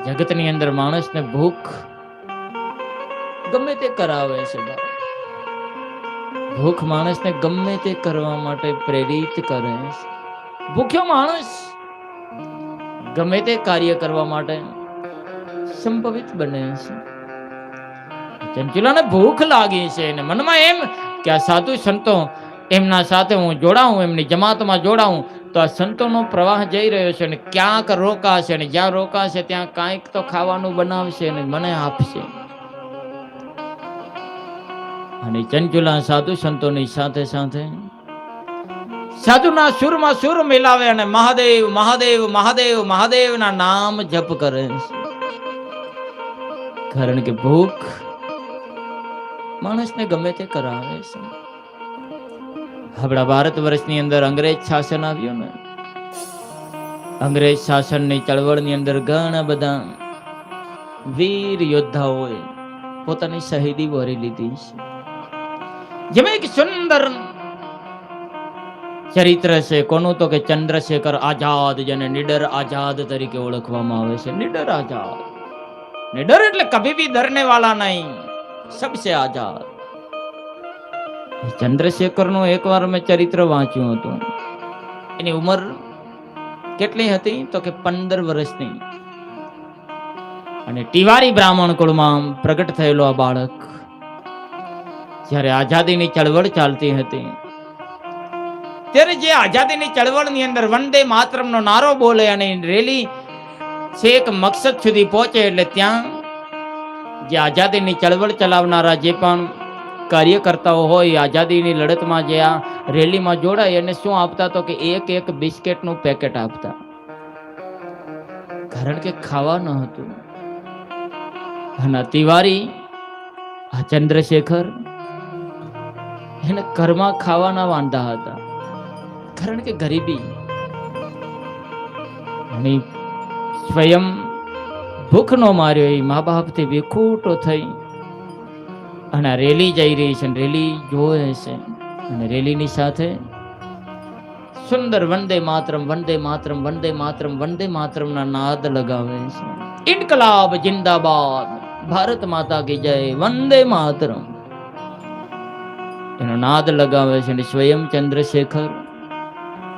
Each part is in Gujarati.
જગતની અંદર માણસને ભૂખ ગમે તે કરાવે છે. ભૂખ માણસને ગમે તે કરવા માટે પ્રેરિત કરે છે. ભૂખ્યો માણસ ગમે તે કાર્ય કરવા માટે સંભવિત બને છે. ચંચુલાને ભૂખ લાગી છે અને મનમાં એમ કે આ સાધુ સંતો એમના સાથે હું જોડાઉં, એમની જમાતમાં જોડાઉં તો આ સંતોનો પ્રવાહ જઈ રહ્યો છે અને ક્યાંક રોકાશે અને જ્યાં રોકાશે ત્યાં કાંઈક તો ખાવાનું બનાવશે અને મને આપશે. અને ચંચુલા સાધુ સંતોની સાથે સાથે સાધુના સુરમાં સુર મિલાવે અને મહાદેવ મહાદેવ મહાદેવ મહાદેવના નામ જપ કરે છે. કારણ કે ભૂખ માણસને ગમે તે કરાવે છે. આપણા ભારત વર્ષની અંદર અંગ્રેજ શાસન આવ્યું ને, અંગ્રેજ શાસનની ચળવળની અંદર ઘણા બધા વીર યોદ્ધાઓએ પોતાની શહીદી વરી લીધી છે. જેમાં એક સુંદર ચરિત્ર છે. કોનું? તો કે ચંદ્રશેખર આઝાદ, જેને નિડર આઝાદ તરીકે ઓળખવામાં આવે છે. નિડર આઝાદ. નિડર એટલે કભી ભી ડરને વાલા નહીં, સબસે આઝાદ. ચંદ્રશેખરનું એકવાર મેં ચરિત્ર વાંચ્યું હતું. એની ઉંમર કેટલી હતી? તો કે 15 વર્ષની. અને તિવારી બ્રાહ્મણ કુળમાં પ્રગટ થયેલો આ બાળક જ્યારે આઝાદીની ચળવળ ચાલતી હતી ત્યારે જે આઝાદીની ચળવળની અંદર વંદે માતરમનો નારો બોલે અને રેલી છેક મકસદ સુધી પહોંચે એટલે ત્યાં જે આઝાદીની ચળવળ ચલાવનારા જે પણ કાર્યકર્તાઓ હોય, આઝાદીની લડતમાં જે આ રેલીમાં જોડાય એને શું આપતા? તો કે એક બિસ્કેટનું પેકેટ આપતા. કારણ કે ખાવા ન હતું. અને તિવારી આ ચંદ્રશેખર એને ઘરમાં ખાવાના વાંધા હતા. કારણ કે ગરીબી. અને સ્વયં ભૂખ નો માર્યો એ મા બાપથી વિખૂટો થઈ અને રેલી જઈ રહી છે. રેલી જોવે છે અને રેલીની સાથે સુંદર વંદે માતરમ વંદે માતરમ વંદે માતરમ વંદે માતરમ ના નાદ લગાવે છે. ઇન્કલાબ જિંદાબાદ, ભારત માતા કી જય, વંદે માતરમ એનો નાદ લગાવે છે. અને સ્વયં ચંદ્રશેખર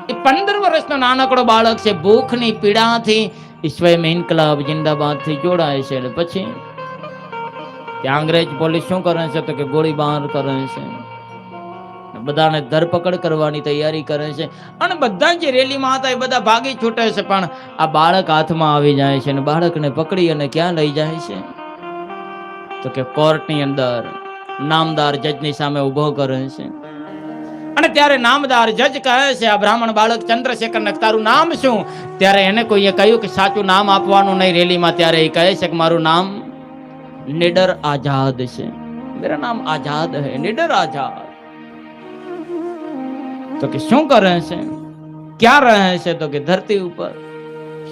એ 15 વર્ષનો નાનકડો બાળક છે. ભૂખની પીડાથી સ્વયં ઇન્કલાબ જિંદાબાદ થી જોડાય છે. એટલે પછી ત્યાં અંગ્રેજ પોલીસ શું કરે છે? તો કે ગોળીબાર કરે છે. બધાને ધરપકડ કરવાની તૈયારી કરે છે. અને બધા જે રેલીમાં હતા એ બધા ભાગી છૂટે છે. પણ આ બાળક હાથમાં આવી જાય છે અને બાળકને પકડી અને ક્યાં લઈ જાય છે? તો કે કોર્ટની અંદર નામદાર જજની સામે ઉભો કરે છે. અને ત્યારે નામદાર જજ કહે છે આ બ્રાહ્મણ બાળક ચંદ્રશેખર ને તારું નામ શું? ત્યારે એને કોઈએ કહ્યું કે સાચું નામ આપવાનું નહીં રેલીમાં. ત્યારે એ કહે છે કે મારું નામ નિડર આઝાદ છે. મેરા નામ આઝાદ હૈ, નિડર આઝાદ. તો કે શું કરે છે? ક્યાં રહે છે? તો કે ધરતી ઉપર.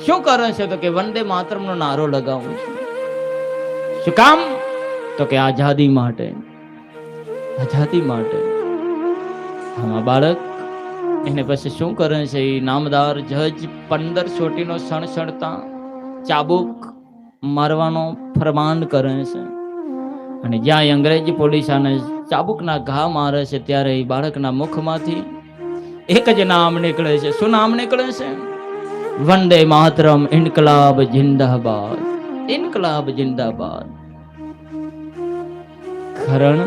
શું કરે છે? તો કે વંદે માતરમ નો નારો લગાવું છું. શું કામ? તો કે આઝાદી માટે. આઝાદી માટે. આમાં બાળક એને પછી શું કરે છે? એ નામદાર જજ 15 સોટીનો સણસણતા ચાબુક મારવાનો ફરમાન કરે છે. અને જ્યાં અંગ્રેજી પોલીસ આને ચાબુકના ઘા મારે છે ત્યારે એ બાળકના મુખમાંથી એક જ નામ નીકળે છે. શું નામ નીકળે છે? વંદે માતરમ, ઇન્કલાબ જિંદાબાદ, ઇન્કલાબ જિંદાબાદ. કારણ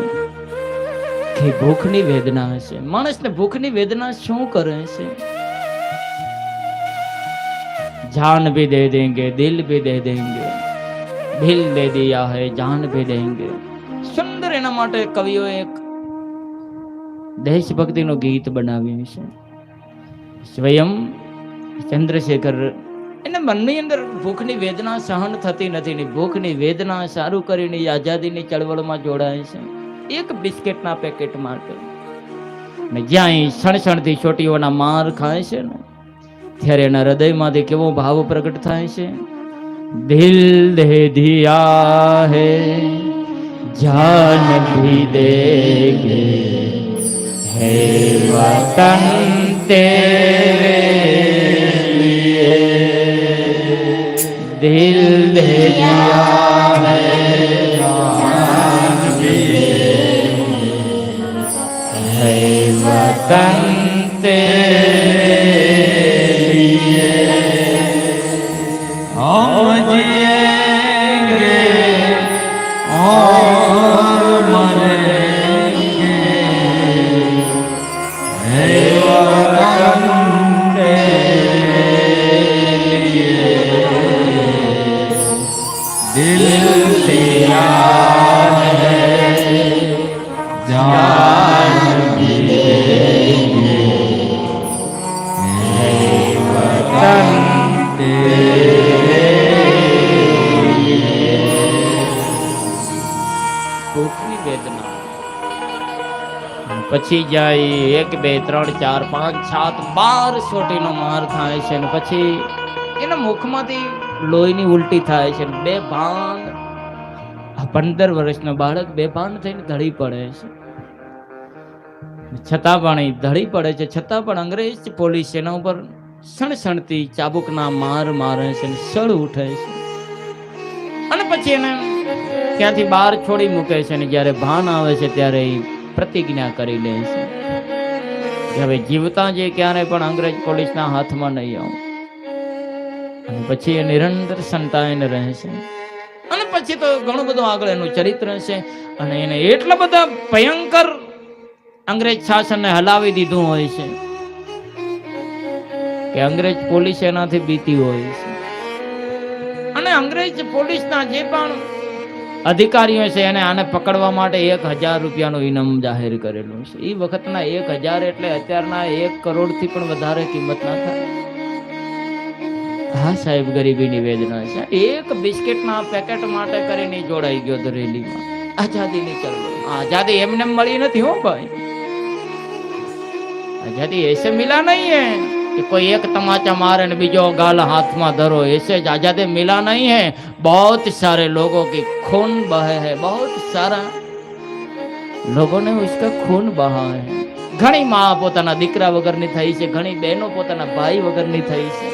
કે ભૂખની વેદના છે. માણસને ભૂખની વેદના શું કરે છે? જાન ભી દે દેંગે, દિલ ભી દે દેંગે, દિલ દે દિયા હૈ જાન ભી દેંગે. સુંદર એના માટે કવિઓ એક દેશભક્તિનું ગીત બનાવ્યું છે. સ્વયં ચંદ્રશેખર એને મનની અંદર ભૂખની વેદના સહન થતી નથી ને ભૂખની વેદના સારું કરીને આઝાદીની ચળવળમાં જોડાય છે એક બિસ્કિટના પેકેટ માટે. ને જ્યાં સણસણથી ચોટીઓના માર ખાય છે ને ત્યારે એના હૃદયમાંથી કેવો ભાવ પ્રગટ થાય છે? દિલ દે દિયા હે જાન ભી દેંગે હે વતન તેરે लिए दिल दे दिया है जान भी है वतन तेरे लिए हम जिएंगे और मरेंगे है वतन तेरे लिए दिल दिया है जान भी देंगे है वतन तेरे लिए। ભૂખની વેદના પછી જાય 1 2 3 4 5 7 12 સોટીનો માર થાય છે ને પછી એના મુખમાંથી લોહીની ઉલટી થાય છે. બેભાન 15 વર્ષનો બાળક બેભાન થઈને ઢળી પડે છે. છતાં પણ એ ઢળી પડે છે, છતાં પણ અંગ્રેજ પોલીસ એના ઉપર સણસણતી ચાબુકના માર મારે છે, સળ ઉઠે છે અને પછી એને ત્યાંથી બહાર છોડી મૂકે છે. અને જ્યારે ભાન આવે છે ત્યારે એ પ્રતિજ્ઞા કરી લે છે કે હવે જીવતા જે ક્યારે પણ અંગ્રેજ પોલીસના હાથમાં નહીં આવું. અને પછી એ નિરંતર સંતાઈને રહે છે. અને પછી તો ઘણું બધું આગળ એનું ચરિત્ર છે. અને એને એટલા બધા ભયંકર અંગ્રેજ શાસનને હલાવી દીધું હોય છે કે અંગ્રેજ પોલીસ એનાથી બીતી હોય છે. અને અંગ્રેજ પોલીસના જે પણ અધિકારીઓ છે એને આને પકડવા માટે 1000 રૂપિયાનું ઇનામ જાહેર કરેલું છે. એ વખતના 1000 એટલે અત્યારના 1 કરોડથી પણ વધારે કિંમત ના થાય. હા સાહેબ, ગરીબીની વેદના છે. એક બિસ્કિટના પેકેટ માટે કરીને જોડાઈ ગયો તો રેલીમાં. આઝાદીની ચળવળ. આઝાદી એમને મળી નથી હો ભાઈ. आजादी ऐसे मिला नहीं है कि कोई एक तमाचा मारे ने बीजो गाल हाथ में धरो, ऐसे आजादी मिला नहीं है. बहुत सारे लोगों की खून बहे है, बहुत सारा लोगों ने उसका खून बहा है. घणी माँ पोताना दीकरा वगરની થઈ છે, ઘણી બહેનો પોતાના ભાઈ વગરની થઈ છે,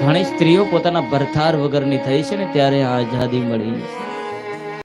ઘણી સ્ત્રીઓ પોતાના ભરથાર વગરની થઈ છે ને ત્યારે આઝાદી મળી છે.